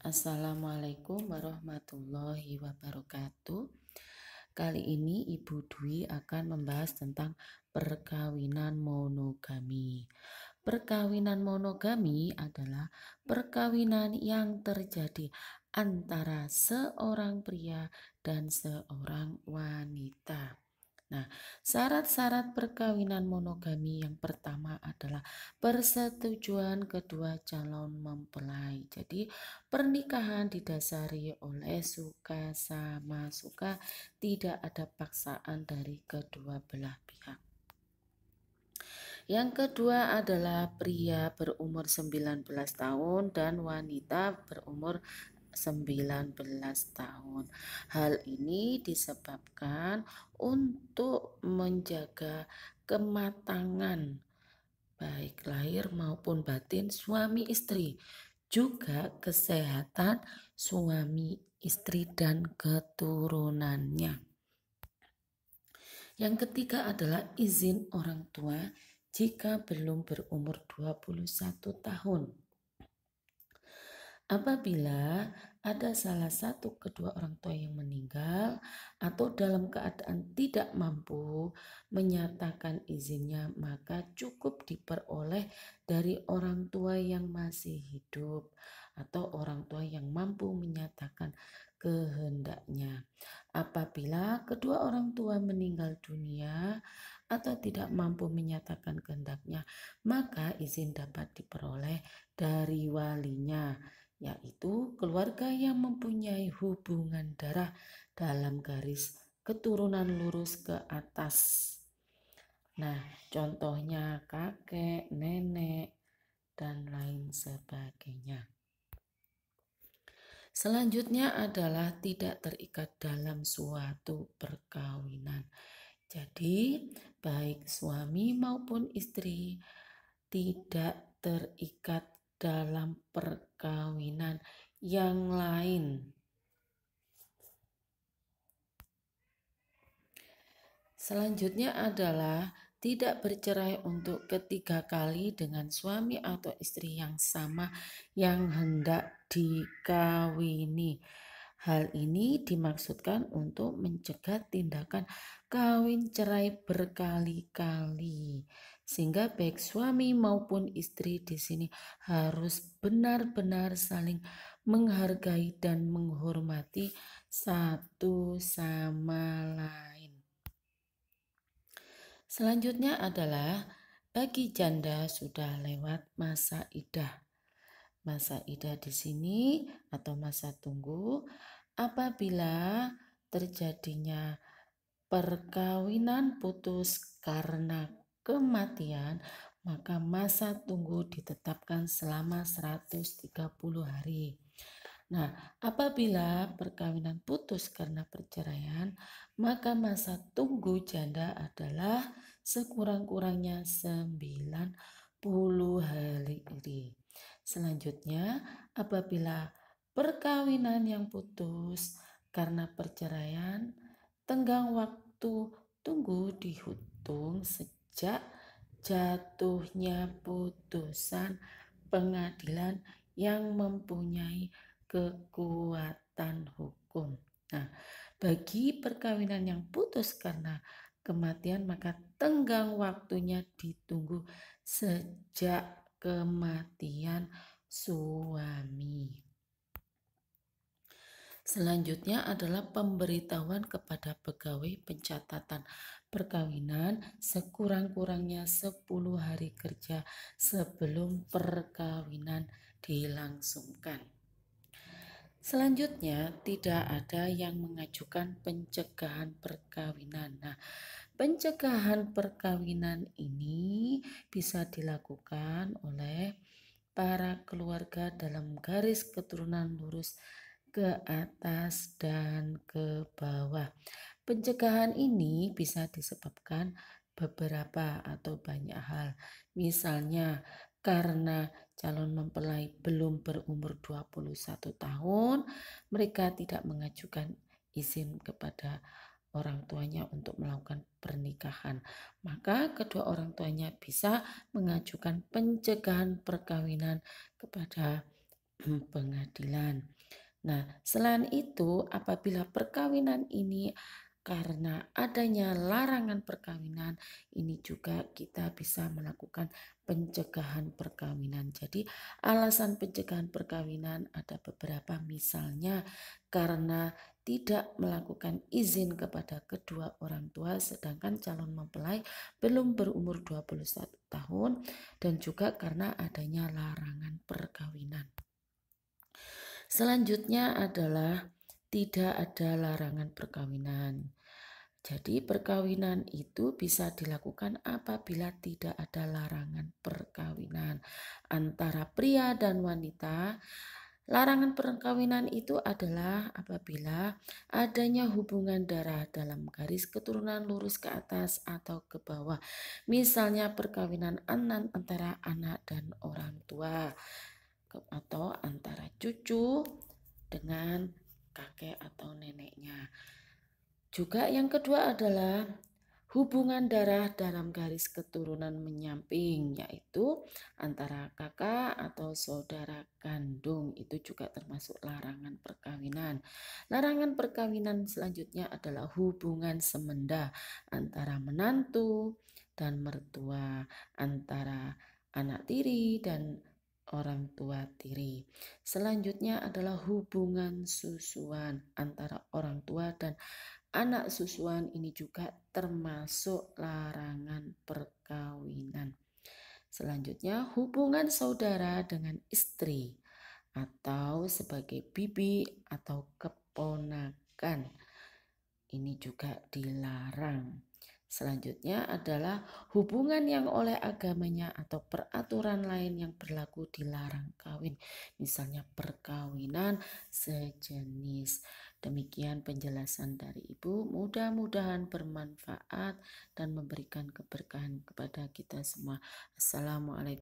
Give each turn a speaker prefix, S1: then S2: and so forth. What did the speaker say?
S1: Assalamualaikum warahmatullahi wabarakatuh. Kali ini Ibu Dwi akan membahas tentang perkawinan monogami. Perkawinan monogami adalah perkawinan yang terjadi antara seorang pria dan seorang wanita. Nah, syarat-syarat perkawinan monogami yang pertama adalah persetujuan kedua calon mempelai. Jadi, pernikahan didasari oleh suka sama suka, tidak ada paksaan dari kedua belah pihak. Yang kedua adalah pria berumur 19 tahun dan wanita berumur 19 tahun. Hal ini disebabkan untuk menjaga kematangan baik lahir maupun batin suami istri, juga kesehatan suami istri dan keturunannya. Yang ketiga adalah izin orang tua jika belum berumur 21 tahun. Apabila ada salah satu kedua orang tua yang meninggal atau dalam keadaan tidak mampu menyatakan izinnya, maka cukup diperoleh dari orang tua yang masih hidup atau orang tua yang mampu menyatakan kehendaknya. Apabila kedua orang tua meninggal dunia atau tidak mampu menyatakan kehendaknya, maka izin dapat diperoleh dari walinya, yaitu keluarga yang mempunyai hubungan darah dalam garis keturunan lurus ke atas. Nah, contohnya kakek, nenek, dan lain sebagainya. Selanjutnya adalah tidak terikat dalam suatu perkawinan. Jadi, baik suami maupun istri tidak terikat dalam perkawinan yang lain. Selanjutnya adalah tidak bercerai untuk ketiga kali dengan suami atau istri yang sama yang hendak dikawini. Hal ini dimaksudkan untuk mencegah tindakan kawin cerai berkali-kali. Sehingga baik suami maupun istri di sini harus benar-benar saling menghargai dan menghormati satu sama lain. Selanjutnya adalah bagi janda sudah lewat masa idah. Masa idah di sini atau masa tunggu apabila terjadinya perkawinan putus karena kematian, maka masa tunggu ditetapkan selama 130 hari. Nah, apabila perkawinan putus karena perceraian, maka masa tunggu janda adalah sekurang-kurangnya 90 hari. Selanjutnya, apabila perkawinan yang putus karena perceraian, tenggang waktu tunggu dihitung sejak jatuhnya putusan pengadilan yang mempunyai kekuatan hukum. Nah, bagi perkawinan yang putus karena kematian, maka tenggang waktunya ditunggu sejak kematian suami. Selanjutnya adalah pemberitahuan kepada pegawai pencatatan perkawinan sekurang-kurangnya 10 hari kerja sebelum perkawinan dilangsungkan. Selanjutnya, tidak ada yang mengajukan pencegahan perkawinan. Nah, pencegahan perkawinan ini bisa dilakukan oleh para keluarga dalam garis keturunan lurus ke atas dan ke bawah. Pencegahan ini bisa disebabkan beberapa atau banyak hal. Misalnya karena calon mempelai belum berumur 21 tahun, mereka tidak mengajukan izin kepada orang tuanya untuk melakukan pernikahan. Maka kedua orang tuanya bisa mengajukan pencegahan perkawinan kepada pengadilan. Nah, selain itu, apabila perkawinan ini karena adanya larangan perkawinan, ini juga kita bisa melakukan pencegahan perkawinan. Jadi, alasan pencegahan perkawinan ada beberapa, misalnya karena tidak melakukan izin kepada kedua orang tua sedangkan calon mempelai belum berumur 21 tahun dan juga karena adanya larangan perkawinan. Selanjutnya adalah tidak ada larangan perkawinan. Jadi perkawinan itu bisa dilakukan apabila tidak ada larangan perkawinan antara pria dan wanita. Larangan perkawinan itu adalah apabila adanya hubungan darah dalam garis keturunan lurus ke atas atau ke bawah. Misalnya perkawinan antara anak dan orang tua atau antara cucu dengan kakek atau neneknya. Juga yang kedua adalah hubungan darah dalam garis keturunan menyamping, yaitu antara kakak atau saudara kandung. Itu juga termasuk larangan perkawinan. Larangan perkawinan selanjutnya adalah hubungan semenda antara menantu dan mertua, antara anak tiri dan orang tua tiri. Selanjutnya adalah hubungan susuan antara orang tua dan anak susuan, ini juga termasuk larangan perkawinan. Selanjutnya hubungan saudara dengan istri atau sebagai bibi atau keponakan. Ini juga dilarang. Selanjutnya adalah hubungan yang oleh agamanya atau peraturan lain yang berlaku dilarang kawin. Misalnya perkawinan sejenis. Demikian penjelasan dari Ibu. Mudah-mudahan bermanfaat dan memberikan keberkahan kepada kita semua. Assalamualaikum.